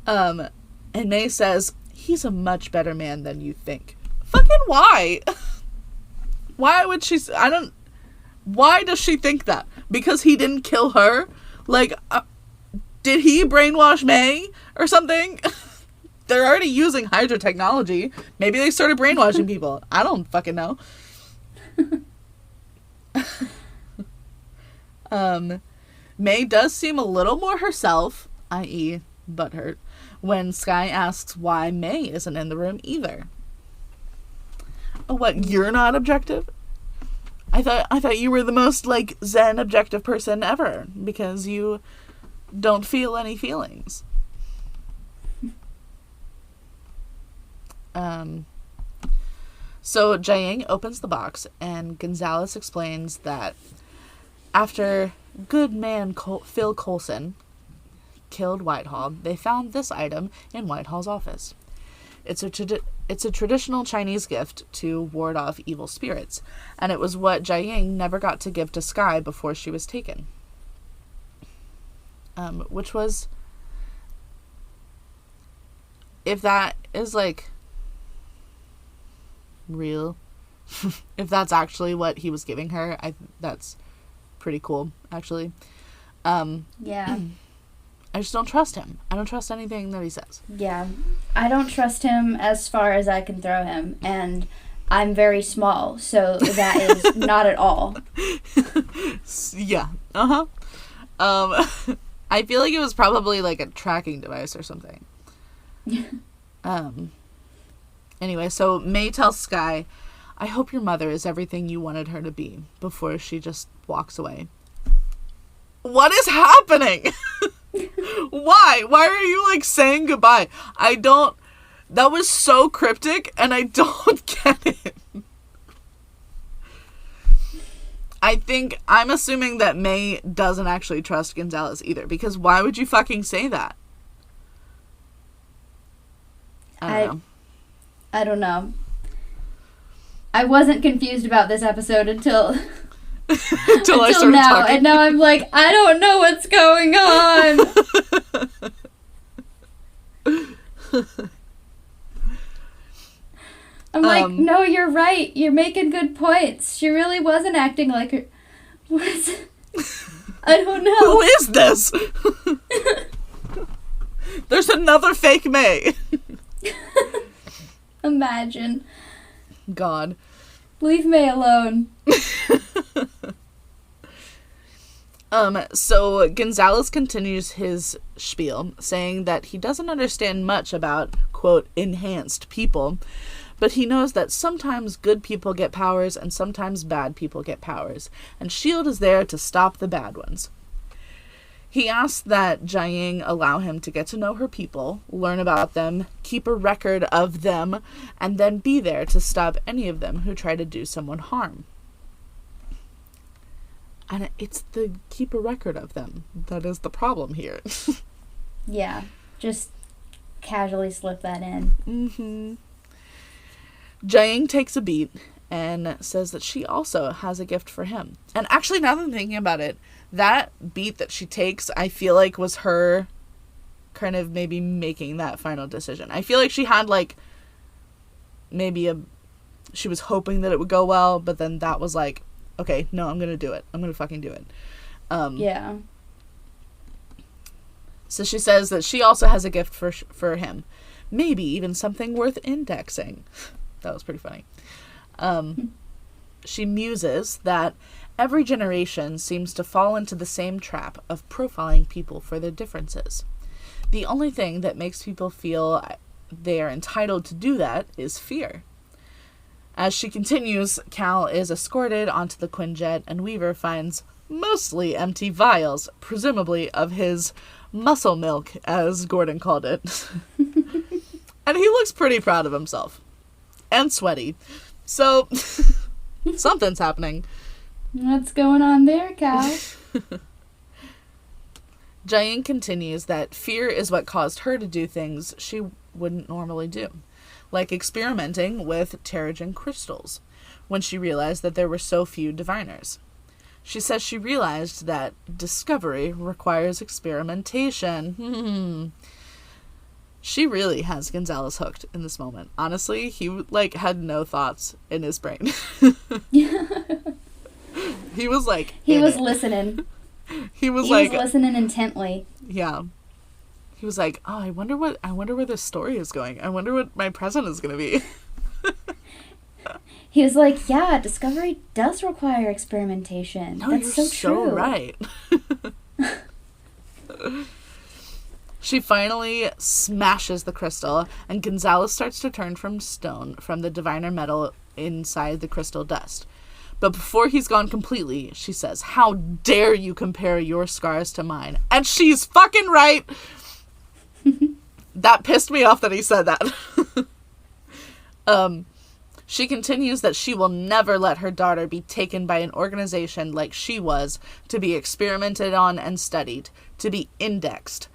And May says, he's a much better man than you think. Fucking why? Why would she... Why does she think that? Because he didn't kill her? Like, did he brainwash May or something? They're already using Hydra technology. Maybe they started brainwashing people. I don't fucking know. May does seem a little more herself, i.e. butthurt, when Sky asks why May isn't in the room either. Oh, what, you're not objective? I thought you were the most, like, zen objective person ever, because you don't feel any feelings. So Jiaying opens the box, and Gonzalez explains that after good man Phil Coulson killed Whitehall, they found this item in Whitehall's office. It's a traditional Chinese gift to ward off evil spirits, and it was what Jiaying never got to give to Sky before she was taken. Which was, if that is, like, real, if that's actually what he was giving her, that's pretty cool, actually. Yeah. I just don't trust him. I don't trust anything that he says. Yeah. I don't trust him as far as I can throw him, and I'm very small, so that is not at all. Yeah. Uh-huh. I feel like it was probably like a tracking device or something. Anyway, so May tells Sky, I hope your mother is everything you wanted her to be, before she just walks away. What is happening? Why? Why are you, like, saying goodbye? That was so cryptic, and I don't get it. I'm assuming that May doesn't actually trust Gonzalez either, because why would you fucking say that? I don't know. I wasn't confused about this episode until Until I until started now, talking. and now I'm like, I don't know what's going on. I'm like, no, you're right. You're making good points. She really wasn't acting like her. What? I don't know. Who is this? There's another fake May. Imagine. God. Leave May alone. So Gonzalez continues his spiel, saying that he doesn't understand much about, quote, enhanced people, but he knows that sometimes good people get powers and sometimes bad people get powers, and S.H.I.E.L.D. is there to stop the bad ones. He asks that Jiaying allow him to get to know her people, learn about them, keep a record of them, and then be there to stop any of them who try to do someone harm. And it's the keep a record of them that is the problem here. Yeah, just casually slip that in. Mm-hmm. Jiaying takes a beat and says that she also has a gift for him. And actually, now that I'm thinking about it, that beat that she takes, I feel like was her kind of maybe making that final decision. I feel like she had like she was hoping that it would go well, but then that was like, okay, no, I'm gonna do it. I'm gonna fucking do it. Yeah. So she says that she also has a gift for him. Maybe even something worth indexing. That was pretty funny. She muses that every generation seems to fall into the same trap of profiling people for their differences. The only thing that makes people feel they are entitled to do that is fear. As she continues, Cal is escorted onto the Quinjet, and Weaver finds mostly empty vials, presumably of his muscle milk, as Gordon called it. And he looks pretty proud of himself. And sweaty. So, something's happening. What's going on there, Cal? Jiaying continues that fear is what caused her to do things she wouldn't normally do, like experimenting with Terrigen crystals, when she realized that there were so few diviners. She says she realized that discovery requires experimentation. She really has Gonzalez hooked in this moment. Honestly, he had no thoughts in his brain. He was like, he was listening. He was listening intently. Yeah. He was like, oh, I wonder where this story is going. I wonder what my present is going to be. He was like, yeah, discovery does require experimentation. No, That's you're so true. Right. She finally smashes the crystal, and Gonzalez starts to turn from stone from the diviner metal inside the crystal dust. But before he's gone completely, she says, how dare you compare your scars to mine? And she's fucking right! That pissed me off that he said that. She continues that she will never let her daughter be taken by an organization like she was, to be experimented on and studied, to be indexed.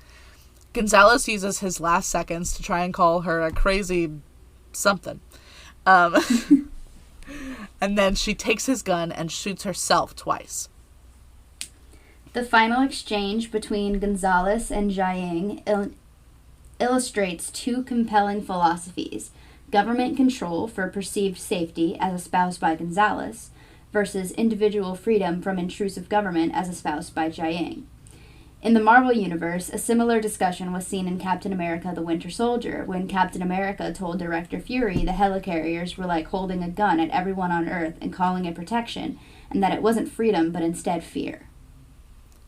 Gonzalez uses his last seconds to try and call her a crazy something. And then she takes his gun and shoots herself twice. The final exchange between Gonzalez and Jiaying illustrates two compelling philosophies: government control for perceived safety, as espoused by Gonzalez, versus individual freedom from intrusive government, as espoused by Jiaying. In the Marvel Universe, a similar discussion was seen in Captain America: The Winter Soldier, when Captain America told Director Fury the helicarriers were like holding a gun at everyone on Earth and calling it protection, and that it wasn't freedom but instead fear.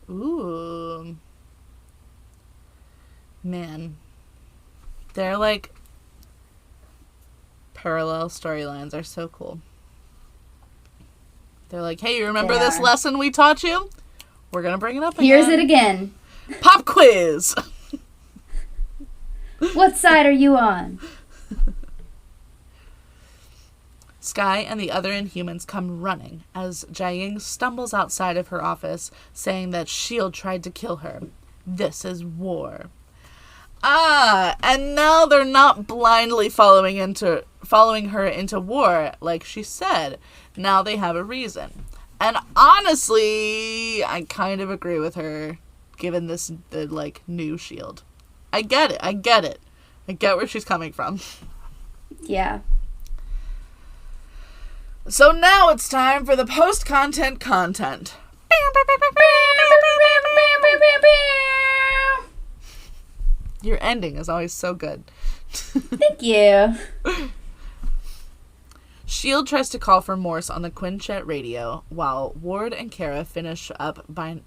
Ooh. Man. They're parallel storylines are so cool. They're like, hey, you remember this lesson we taught you? We're going to bring it up again. Here's it again. Pop quiz! What side are you on? Sky and the other Inhumans come running as Jiaying stumbles outside of her office, saying that S.H.I.E.L.D. tried to kill her. This is war. And now they're not blindly following her into war, like she said. Now they have a reason. And honestly, I kind of agree with her, given the like, new shield. I get it. I get where she's coming from. Yeah. So now it's time for the post-content content. Your ending is always so good. Thank you. Shield tries to call for Morse on the Quinjet radio while Ward and Kara finish up binding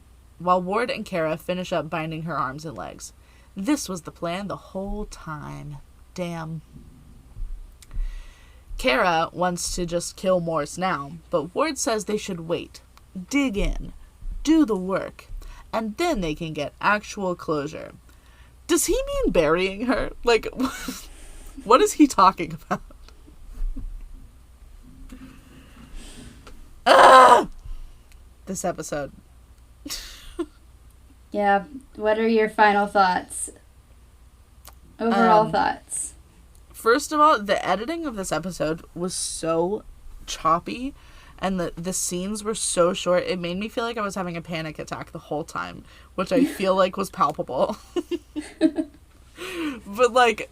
her arms and legs. This was the plan the whole time. Damn. Kara wants to just kill Morse now, but Ward says they should wait, dig in, do the work, and then they can get actual closure. Does he mean burying her? Like, what is he talking about? This episode. Yeah. What are your final thoughts? Overall thoughts. First of all, the editing of this episode was so choppy, and the scenes were so short. It made me feel like I was having a panic attack the whole time, which I feel like was palpable. But like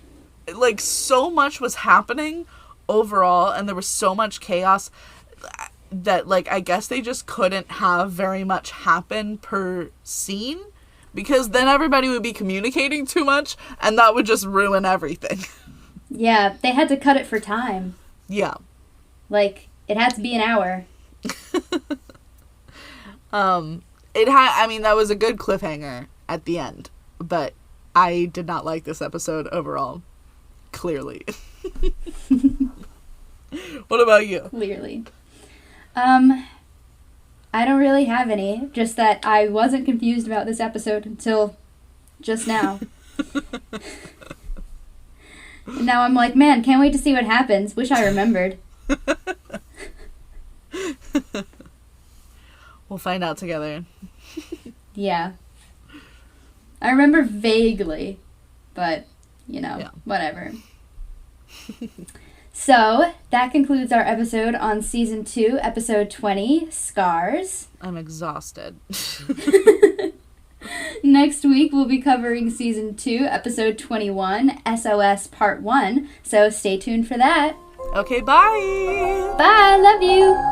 so much was happening overall, and there was so much chaos that, like, I guess they just couldn't have very much happen per scene, because then everybody would be communicating too much, and that would just ruin everything. Yeah, they had to cut it for time. Yeah. Like, it had to be an hour. That was a good cliffhanger at the end, but I did not like this episode overall. Clearly. What about you? Clearly. I don't really have any, just that I wasn't confused about this episode until just now. And now I'm like, man, can't wait to see what happens. Wish I remembered. We'll find out together. Yeah. I remember vaguely, but, whatever. So, that concludes our episode on Season 2, Episode 20, Scars. I'm exhausted. Next week, we'll be covering Season 2, Episode 21, SOS Part 1, so stay tuned for that. Okay, bye! Bye, love you!